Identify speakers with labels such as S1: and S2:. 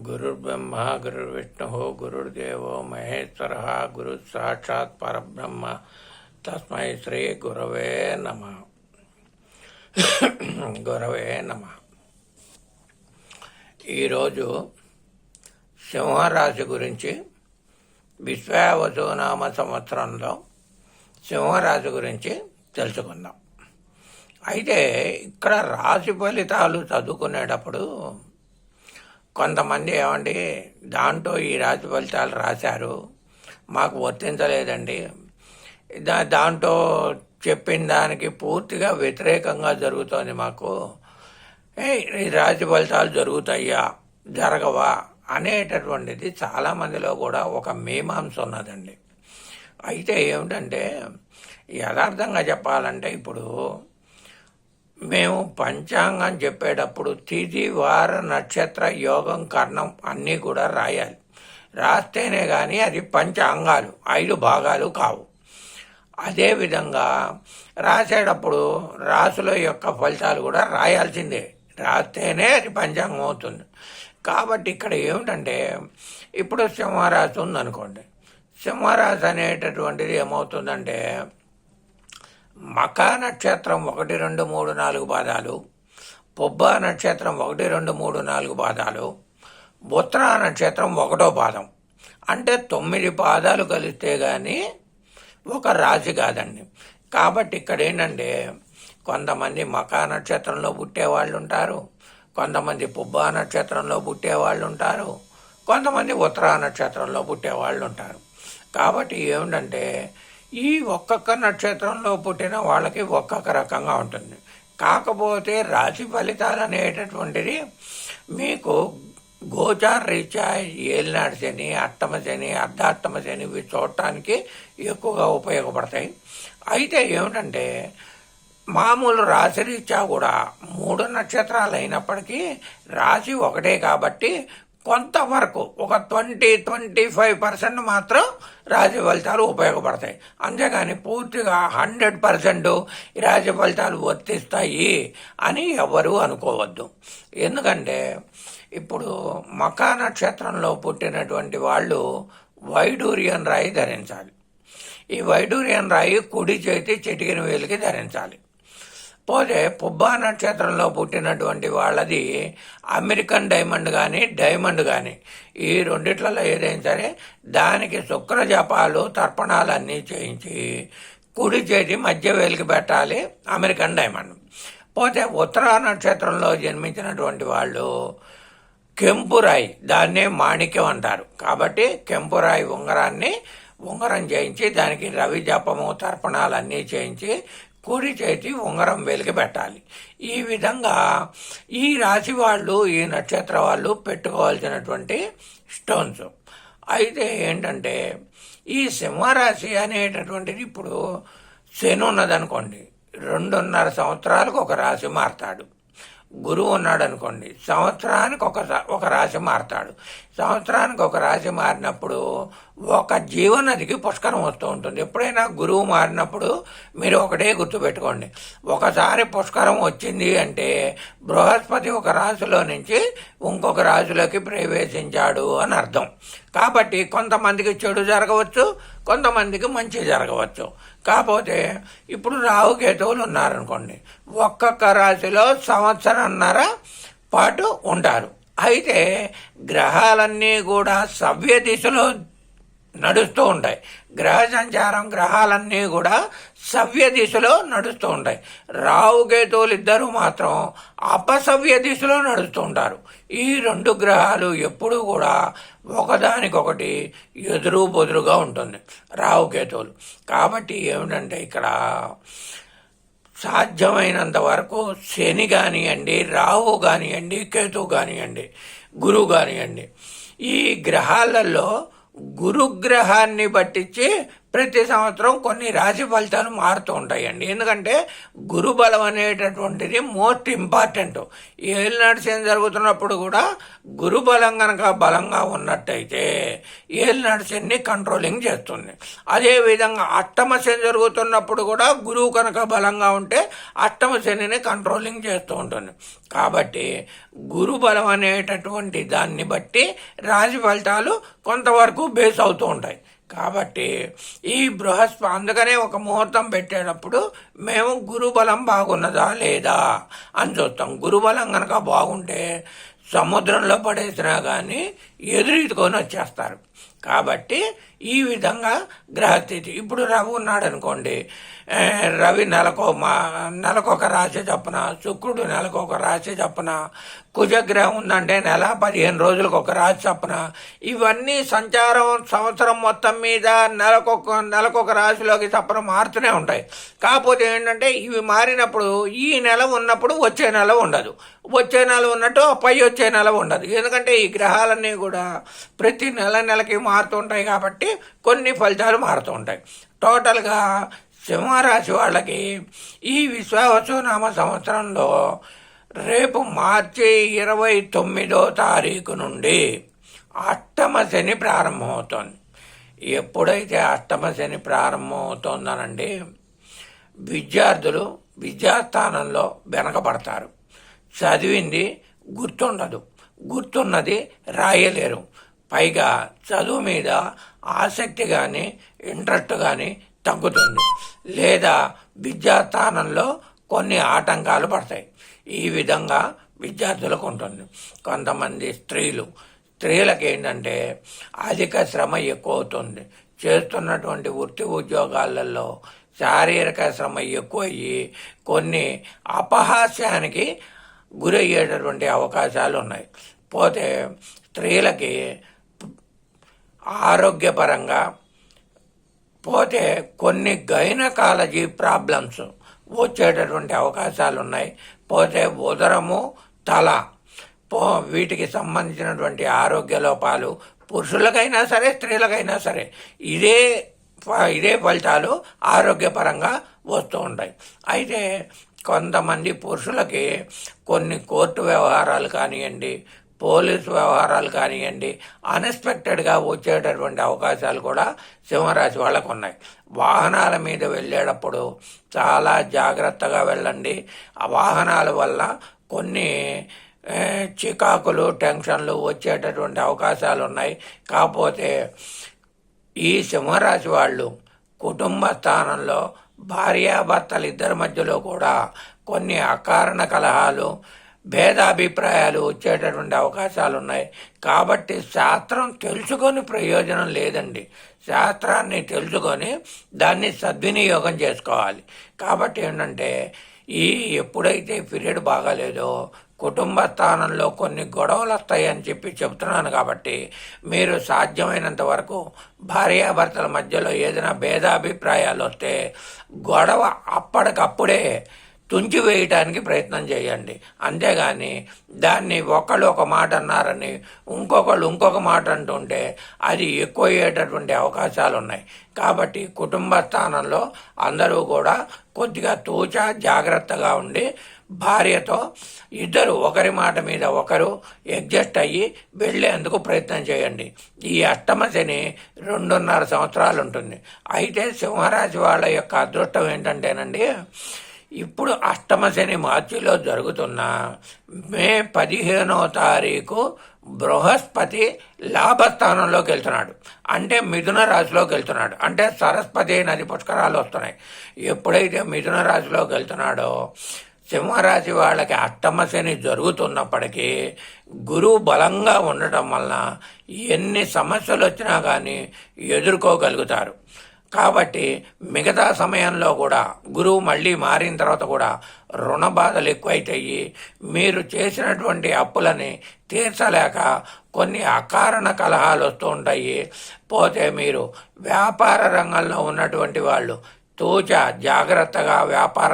S1: గురుర్బ్రహ్మ గురుర్విష్ణు గురుర్దేవో మహేశ్వర గురు సాక్షాత్ పరబ్రహ్మ తస్మై శ్రీ గురవే నమ. గురవే నమ. ఈరోజు సింహరాశి గురించి విశ్వావసునామ సంవత్సరంలో సింహరాశి గురించి తెలుసుకుందాం. అయితే ఇక్కడ రాశి ఫలితాలు చదువుకునేటప్పుడు కొంతమంది ఏమండి దాంట్లో ఈ రాశి ఫలితాలు రాశారు, మాకు వర్తించలేదండి, దాంట్లో చెప్పిన దానికి పూర్తిగా వ్యతిరేకంగా జరుగుతోంది, మాకు ఈ రాశి ఫలితాలు జరుగుతాయా జరగవా అనేటటువంటిది చాలామందిలో కూడా ఒక మీమాంస ఉన్నదండి. అయితే ఏమిటంటే యథార్థంగా చెప్పాలంటే ఇప్పుడు మేము పంచాంగం చెప్పేటప్పుడు తిథి వార నక్షత్ర యోగం కర్ణం అన్నీ కూడా రాయాలి. రాస్తేనే కానీ అది పంచాంగాలు 5 భాగాలు కావు. అదేవిధంగా రాసేటప్పుడు రాసుల యొక్క ఫలితాలు కూడా రాయాల్సిందే, రాస్తేనే అది పంచాంగం అవుతుంది. కాబట్టి ఇక్కడ ఏమిటంటే ఇప్పుడు సింహరాశి ఉందనుకోండి, సింహరాశి అనేటటువంటిది ఏమవుతుందంటే మఖా నక్షత్రం 1, 2, 3, 4 పాదాలు, పొబ్బ నక్షత్రం 1, 2, 3, 4 పాదాలు, ఉత్తరా నక్షత్రం 1వ పాదం, అంటే 9 పాదాలు కలిస్తే కానీ ఒక రాశి కాదండి. కాబట్టి ఇక్కడ ఏంటంటే కొంతమంది మఖా నక్షత్రంలో పుట్టేవాళ్ళు ఉంటారు, కొంతమంది పుబ్బ నక్షత్రంలో పుట్టేవాళ్ళు ఉంటారు, కొంతమంది ఉత్తరా నక్షత్రంలో పుట్టేవాళ్ళు ఉంటారు. కాబట్టి ఏమిటంటే ఈ ఒక్కొక్క నక్షత్రంలో పుట్టిన వాళ్ళకి ఒక్కొక్క రకంగా ఉంటుంది. కాకపోతే రాశి ఫలితాలు అనేటటువంటిది మీకు గోచార రీత్యా ఏలినాడు శని, అష్టమ శని, అర్ధాష్టమ శని ఇవి చూడటానికి ఎక్కువగా ఉపయోగపడతాయి. అయితే ఏమిటంటే మామూలు రాశి రీత్యా కూడా 3 నక్షత్రాలు అయినప్పటికీ రాశి ఒకటే కాబట్టి కొంతవరకు ఒక 20-25% మాత్రం రాశి ఫలితాలు ఉపయోగపడతాయి. అంతేగాని పూర్తిగా 100% ఈ రాశి ఫలితాలు వర్తిస్తాయి అని ఎవరు అనుకోవద్దు. ఎందుకంటే ఇప్పుడు మఖా నక్షత్రంలో పుట్టినటువంటి వాళ్ళు వైడూర్యం రాయి ధరించాలి. ఈ వైడూర్యం రాయి కుడి చేతి చిటికిన వేలికి ధరించాలి. పోతే పుబ్బా నక్షత్రంలో పుట్టినటువంటి వాళ్ళది అమెరికన్ డైమండ్ కానీ డైమండ్ కానీ ఈ రెండిట్లలో ఏదైనా సరే దానికి శుక్ర జపాలు తర్పణాలు అన్నీ చేయించి కుడి చేతి మధ్య వేలికి పెట్టాలి అమెరికన్ డైమండ్. పోతే ఉత్తరా నక్షత్రంలో జన్మించినటువంటి వాళ్ళు కెంపురాయి, దాన్నే మాణిక్యం అంటారు. కాబట్టి కెంపురాయి ఉంగరం చేయించి దానికి రవి జపము తర్పణాలు అన్నీ చేయించి కుడి చేతి ఉంగరం వెలికి పెట్టాలి. ఈ విధంగా ఈ రాశి వాళ్ళు ఈ నక్షత్ర వాళ్ళు పెట్టుకోవాల్సినటువంటి స్టోన్స్. అయితే ఏంటంటే ఈ సింహరాశి అనేటటువంటిది ఇప్పుడు శని ఉన్నదనుకోండి, 2.5 సంవత్సరాలకు ఒక రాశి మారుతాడు. గురువు ఉన్నాడు అనుకోండి, సంవత్సరానికి ఒక రాశి మారుతాడు. సంవత్సరానికి ఒక రాశి మారినప్పుడు ఒక జీవనదికి పుష్కరం వస్తూ ఉంటుంది. ఎప్పుడైనా గురువు మారినప్పుడు మీరు ఒకటే గుర్తుపెట్టుకోండి, ఒకసారి పుష్కరం వచ్చింది అంటే బృహస్పతి ఒక రాశిలో నుంచి ఇంకొక రాశిలోకి ప్రవేశించాడు అని అర్థం. కాబట్టి కొంతమందికి చెడు జరగవచ్చు, కొంతమందికి మంచి జరగవచ్చు. కాకపోతే ఇప్పుడు రాహుకేతువులు ఉన్నారనుకోండి, ఒక్కొక్క రాశిలో 1.5 పాటు ఉంటారు. అయితే గ్రహాలన్నీ కూడా సవ్య దిశలో నడుస్తూ ఉంటాయి. గ్రహ సంచారం గ్రహాలన్నీ కూడా సవ్య దిశలో నడుస్తూ ఉంటాయి. రాహుకేతువులు ఇద్దరు మాత్రం అపసవ్య దిశలో నడుస్తూ ఉంటారు. ఈ 2 గ్రహాలు ఎప్పుడూ కూడా ఒకదానికొకటి ఎదురు బొదురుగా ఉంటుంది రాహుకేతువులు. కాబట్టి ఏమిటంటే ఇక్కడ సాధ్యమైనంత వరకు శని కానివ్వండి, రాహు కానివ్వండి, కేతు కానివ్వండి, గురువు కానివ్వండి, ఈ గ్రహాలలో గురుగ్రహాన్ని బట్టించి ప్రతి సంవత్సరం కొన్ని రాశి ఫలితాలు మారుతూ ఉంటాయండి. ఎందుకంటే గురుబలం అనేటటువంటిది మోస్ట్ ఇంపార్టెంట్. ఏలినాటి శని జరుగుతున్నప్పుడు కూడా గురుబలం కనుక బలంగా ఉన్నట్టయితే ఏలినాటి శని కంట్రోలింగ్ చేస్తుంది. అదేవిధంగా అష్టమ శని జరుగుతున్నప్పుడు కూడా గురువు కనుక బలంగా ఉంటే అష్టమ శనిని కంట్రోలింగ్ చేస్తూ ఉంటుంది. కాబట్టి గురుబలం అనేటటువంటి దాన్ని బట్టి రాశి ఫలితాలు కొంతవరకు బేస్ అవుతూ ఉంటాయి. కాబట్టి ఈ అందుకనే ఒక ముహూర్తం పెట్టేటప్పుడు మేము గురుబలం బాగున్నదా లేదా అని చూస్తాం. గురుబలం కనుక బాగుంటే సముద్రంలో పడేసినా కానీ ఎదురీదుకొని వచ్చేస్తారు. కాబట్టి ఈ విధంగా గ్రహస్థితి ఇప్పుడు రవి ఉన్నాడు అనుకోండి, రవి నెలకొక రాశి చొప్పున, శుక్రుడు నెలకొక రాశి చొప్పున, కుజగ్రహం ఉందంటే నెల 15 రోజులకు ఒక రాశి చొప్పున, ఇవన్నీ సంచారం సంవత్సరం మొత్తం మీద నెలకొక రాశిలోకి చొప్పున మారుతూనే ఉంటాయి. కాకపోతే ఏంటంటే ఇవి మారినప్పుడు ఈ నెల ఉన్నప్పుడు వచ్చే నెల ఉండదు, వచ్చే నెల ఉన్నట్టు పై వచ్చే నెల ఉండదు. ఎందుకంటే ఈ గ్రహాలన్నీ కూడా ప్రతి నెలకి మారుతుంటాయి కాబట్టి కొన్ని ఫలితాలు మారుతూ ఉంటాయి. టోటల్గా సింహరాశి వాళ్ళకి ఈ విశ్వావసునామ సంవత్సరంలో రేపు మార్చి 29వ తారీఖు నుండి అష్టమ శని ప్రారంభమవుతోంది. ఎప్పుడైతే అష్టమ శని ప్రారంభమవుతోందనండి, విద్యార్థులు విద్యాస్థానంలో వెనకబడతారు. చదివింది గుర్తుండదు, గుర్తున్నది రాయలేరు. పైగా చదువు మీద ఆసక్తి కానీ ఇంట్రెస్ట్ కానీ తగ్గుతుంది, లేదా విద్యాస్థానంలో కొన్ని ఆటంకాలు పడతాయి. ఈ విధంగా విద్యార్థులకు ఉంటుంది. కొంతమంది స్త్రీలకు ఏంటంటే అధిక శ్రమ ఎక్కువ అవుతుంది. చేస్తున్నటువంటి వృత్తి ఉద్యోగాలలో శారీరక శ్రమ ఎక్కువయ్యి కొన్ని అపహాస్యానికి గురయ్యేటటువంటి అవకాశాలు ఉన్నాయి. పోతే స్త్రీలకి ఆరోగ్యపరంగా పోతే కొన్ని గైనకాలజీ ప్రాబ్లమ్స్ వచ్చేటటువంటి అవకాశాలు ఉన్నాయి. పోతే ఉదరము, తల వీటికి సంబంధించినటువంటి ఆరోగ్య లోపాలు పురుషులకైనా సరే స్త్రీలకైనా సరే ఇదే ఫలితాలు ఆరోగ్యపరంగా వస్తూ ఉంటాయి. అయితే కొంతమంది పురుషులకి కొన్ని కోర్టు వ్యవహారాలు కానివ్వండి, పోలీసు వ్యవహారాలు కానివ్వండి, అన్ఎక్స్పెక్టెడ్గా వచ్చేటటువంటి అవకాశాలు కూడా సింహరాశి వాళ్ళకు ఉన్నాయి. వాహనాల మీద వెళ్ళేటప్పుడు చాలా జాగ్రత్తగా వెళ్ళండి. ఆ వాహనాల వల్ల కొన్ని చికాకులు, టెన్షన్లు వచ్చేటటువంటి అవకాశాలు ఉన్నాయి. కాకపోతే ఈ సింహరాశి వాళ్ళు కుటుంబ స్థానంలో భార్యాభర్తలు ఇద్దరి మధ్యలో కూడా కొన్ని అకారణ కలహాలు, భేదాభిప్రాయాలు వచ్చేటటువంటి అవకాశాలు ఉన్నాయి. కాబట్టి శాస్త్రం తెలుసుకొని ప్రయోజనం లేదండి. శాస్త్రాన్ని తెలుసుకొని దాన్ని సద్వినియోగం చేసుకోవాలి. కాబట్టి ఏంటంటే ఎప్పుడైతే పీరియడ్ బాగాలేదో కుటుంబ స్థానంలో కొన్ని గొడవలు వస్తాయని చెప్తున్నాను. కాబట్టి మీరు సాధ్యమైనంత వరకు భార్యాభర్తల మధ్యలో ఏదైనా భేదాభిప్రాయాలు వస్తే గొడవ అప్పటికప్పుడే తుంచివేయటానికి ప్రయత్నం చేయండి. అంతేగాని దాన్ని ఒకళ్ళు ఒక మాట అన్నారని ఇంకొకళ్ళు ఇంకొక మాట అంటుంటే అది ఎక్కువ అయ్యేటటువంటి అవకాశాలు ఉన్నాయి. కాబట్టి కుటుంబ స్థానంలో అందరూ కూడా కొద్దిగా తూచా జాగ్రత్తగా ఉండి భార్యతో ఇద్దరు ఒకరి మాట మీద ఒకరు అడ్జస్ట్ అయ్యి వెళ్ళేందుకు ప్రయత్నం చేయండి. ఈ అష్టమ శని 2.5 సంవత్సరాలు ఉంటుంది. అయితే సింహరాశి వాళ్ళ యొక్క అదృష్టం ఏంటంటేనండి, ఇప్పుడు అష్టమ శని మార్చిలో జరుగుతున్న మే 15వ తారీఖు బృహస్పతి లాభస్థానంలోకి వెళ్తున్నాడు. అంటే మిథున రాశిలోకి వెళ్తున్నాడు. అంటే సరస్వతి నది పుష్కరాలు వస్తున్నాయి. ఎప్పుడైతే మిథున రాశిలోకి వెళ్తున్నాడో సింహరాశి వాళ్ళకి అష్టమ శని జరుగుతున్నప్పటికీ గురువు బలంగా ఉండటం వలన ఎన్ని సమస్యలు వచ్చినా కానీ ఎదుర్కోగలుగుతారు. కాబట్టి మిగతా సమయంలో కూడా గురువు మళ్ళీ మారిన తర్వాత కూడా రుణ బాధలు ఎక్కువైతాయి. మీరు చేసినటువంటి అప్పులని తీర్చలేక కొన్ని అకారణ కలహాలు వస్తూ ఉంటాయి. పోతే మీరు వ్యాపార రంగంలో ఉన్నటువంటి వాళ్ళు తూచా జాగ్రత్తగా వ్యాపారం